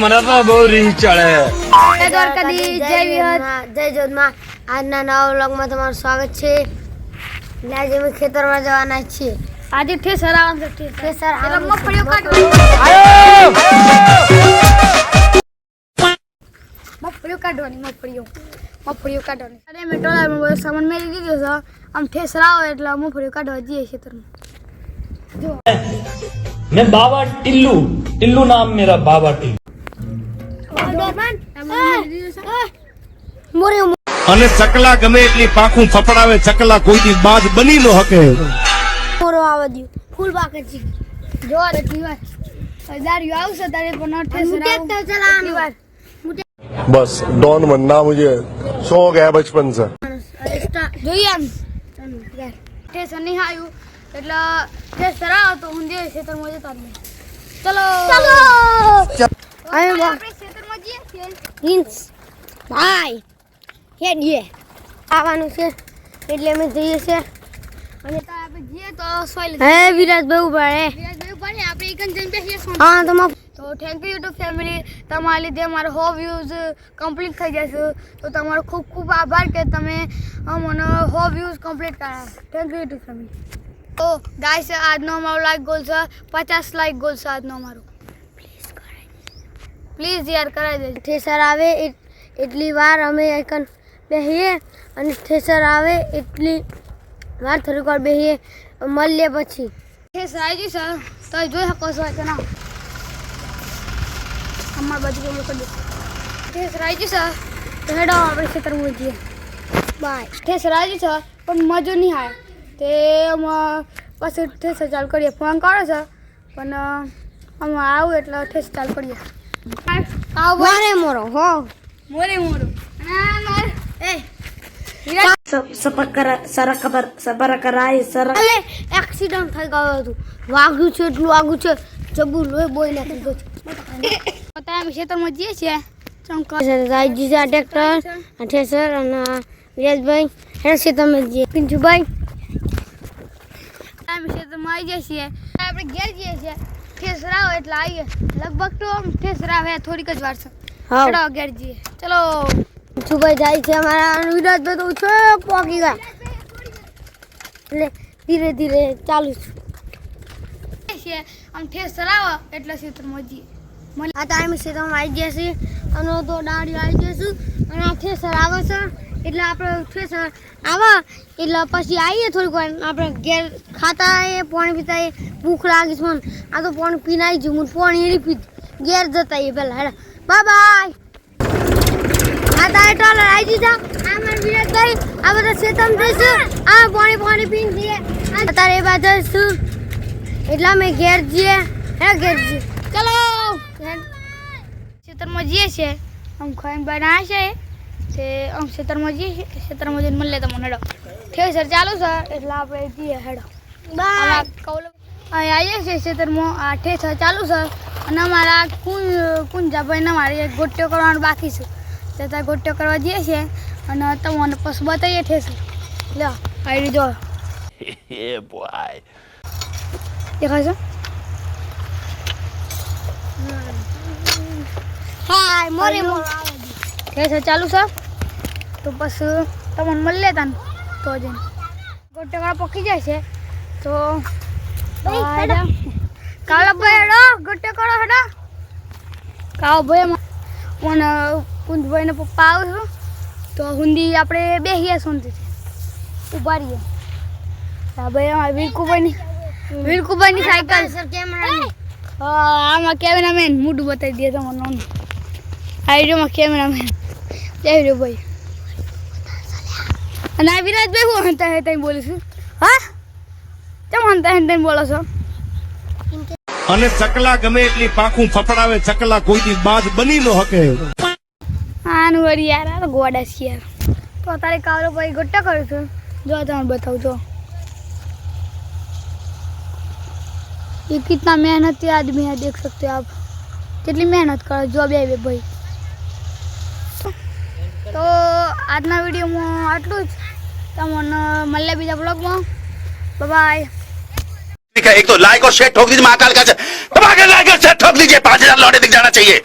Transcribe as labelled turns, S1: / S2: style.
S1: મને તો બહુ રીંગ ચડે.
S2: જય દ્વારકાધીશ, જય વિહત, જય જોધમાં. આજના નવા વ્લોગમાં તમારું સ્વાગત છે. આજે અમે ખેતરમાં જવાના છીએ. આજે ઠેસર આવવાનું છે. ઠેસર મગફળીઓ કાઢવાની. અરે મેં ટોળામાં બધો સામાન મેળી દીધો છે. આમ ઠેસર આવે એટલે મગફળીઓ કાઢવા જઈએ ખેતરમાં. જો
S3: मैं बाबा टिल्लू नाम मेरा बाबा टिल्लू.
S4: અને ચકલા ગમે એટલી પાખું ફફડાવે ચકલા કોઈથી બાજ બની ન શકે.
S2: મોરો આવવા દઉં ફૂલ બાકે છે. જો એટલી વાર દારૂ આવશે તારે પણ ઠેસર ચલાવવાનું.
S4: बस डॉन बनना मुझे शौक है बचपन से.
S2: જોઈએ આમ ઠેસર નહીં આવ્યું એટલે ઠેસર આવો તો હું જે ખેતરમાં જતા રહીએ. ચલો આપણે ખેતરમાં જઈએ છીએ. હિન્સ ભાઈ હેડીએ આવવાનું છે એટલે અમે જઈએ છીએ. અને તો આપણે જઈએ તો સોઈલ હે વિરાજભાઈ ઉભા હે. વિરાજભાઈ ઉભા ને આપણે એકન જઈને બેસીએ. હા તો થેન્ક યુ યુટ્યુબ ફેમિલી. તમારા લીધે અમારો 100 વ્યૂઝ કમ્પ્લીટ થઈ જશે. તો તમારો ખૂબ ખૂબ આભાર કે તમે મને 100 વ્યૂઝ કમ્પ્લીટ કરાવ્યા. Thank you YouTube family. તો ગાઈસ આજનો અમારો લાઈક ગોલ છે 50 લાઈક ગોલ છે આજનો અમારો. પ્લીઝ યાર કરાવી દેજો. ઠેસર આવે એટલી વાર અમે એકન બેસીએ અને ઠેસર આવે એટલી વાર થોડીક વાર બેસીએ મળીએ પછી. ઠેસર આવી જશે તો જોઈ શકો છો કે ના અમારા બાજુ કરી દો. ઠેસર આવી જશે તો હેડો આપણે ખેતરમાં જઈએ. બાય. ઠેસર આવી જશે પણ મજો નહીં આવે તે પછી ઠેસર ચાલુ કરીએ. ફોન કરે છે પણ અમે આવું એટલે ઠેસર ચાલુ કરીએ. મોરે મોરો હો મોરે મોરો એક્સિડન્ટ થઈ ગયો હતું. વાગ્યું છે એટલું વાગ્યું છે જબુ લોહી બોઈ નાખી ગયો છે. અમે ખેતરમાં જઈએ છીએ. રાજી છે ટ્રેક્ટર ઠેસર અને વિરાજભાઈ હેડ ખેતરમાં જઈએ. પિંચુભાઈ અમે ખેતરમાં આવી જઈએ છીએ. આપણે ઘેર જઈએ છીએ. ઠેસર આવે એટલે આવીએ. લગભગ તો ઠેસર આવે થોડીક જ વાર છે. ચલો ઘેર જઈએ. ચલો પિંચુભાઈ જાય છે અમારા. વિરાજભાઈ તો છે પોકી ગયા એટલે ધીરે ધીરે ચાલુ છે. આમ ઠેસર આવે એટલે ખેતરમાં જઈએ. આ ટાઈમે ખેતરમાં આવી ગયા છીએ અને તો ડાળીઓ આવી જઈશું અને આ ઠેસર આવે છે એટલે આપણે ઠેસર આવે એટલે પછી આવીએ થોડીક વાર આપણે ઘેર ખાતા આવીએ પાણી પીતા આવીએ. ભૂખ લાગી છે મને. આ તો પાણી પીને આવી છું હું. પાણી એની પી ઘેર જતા આવીએ પહેલાં. હેડા બાય બાય. આ તારે ટોલર આવી દીધા. આ મારા વિરાટભાઈ આ બધા ખેતરમાં જઈશું. આ પાણી પીને જઈએ તારે એ બાજુ જઈશું એટલે અમે ઘેર જઈએ. હે ઘેર જઈએ. ચલો ખેતરમાં જઈએ છીએ. આમ ખાઈને બનાવે છે તે આમ ખેતરમાં જઈએ છીએ. ખેતરમાં જઈને મળે તમને હેડો. ઠેસર ચાલુ છે એટલે આપણે જઈએ. હેડો બાય. આવીએ છીએ ખેતરમાં. આ ઠેસર ચાલુ છે અને અમારા કુંજાભાઈને મારે ગોટ્યો કરવાનો બાકી છે. તો ત્યાં ગોટ્યો કરવા જઈએ છીએ અને તમને પછી બતાવીએ ઠેસર. લો આવી જો દેખાય છે. હાય મોરે મોર ઠેસર ચાલુ છે તો પછી તમને મળી લેતા ને તો જઈને ગોટેકડા પકી જાય છે તો કાળા ભાઈ હેડો ગોટેકડા હેડો. કાળો ભાઈ મને કુંજભાઈને પપ્પા આવે છે તો હુંદી આપણે બેસીએ શાંતિથી ઉભા રહીએ. હા ભાઈ અમારા વીરકુભાઈની સાયકલ આમાં કેમેરામેન મોઢું બતાવી દે તમારું. આઈડિયોમાં કેમેરામેન જય રહ્યો ભાઈ. અને આ વિરાજભાઈ હું હંતા હે તઈ બોલું છું. હા કેમ હંતા હે તઈ બોલો છો?
S4: અને ચકલા ગમે એટલી પાખું ફફડાવે ચકલા કોઈથી બાજ બની ન શકે.
S2: આનું વળી યાર આ તો ગોડા છે યાર. તો તારે કાવરો ભાઈ ગોટા કરું છું. જો તમે બતાવું તો ये कितना मेहनती आदमी है देख सकते हो आप. कितनी मेहनत करे जो બે ભાઈ. તો આજના વિડીયોમાં આટલું જ. તમને મળે બીજા બ્લોગમાં. બાય.
S5: एक तो लाइक और शेयर ठोक दीजिए महाकाल का दबा के लाइक और शेयर ठोक दीजिए 5000 लौटे दिख जाना चाहिए.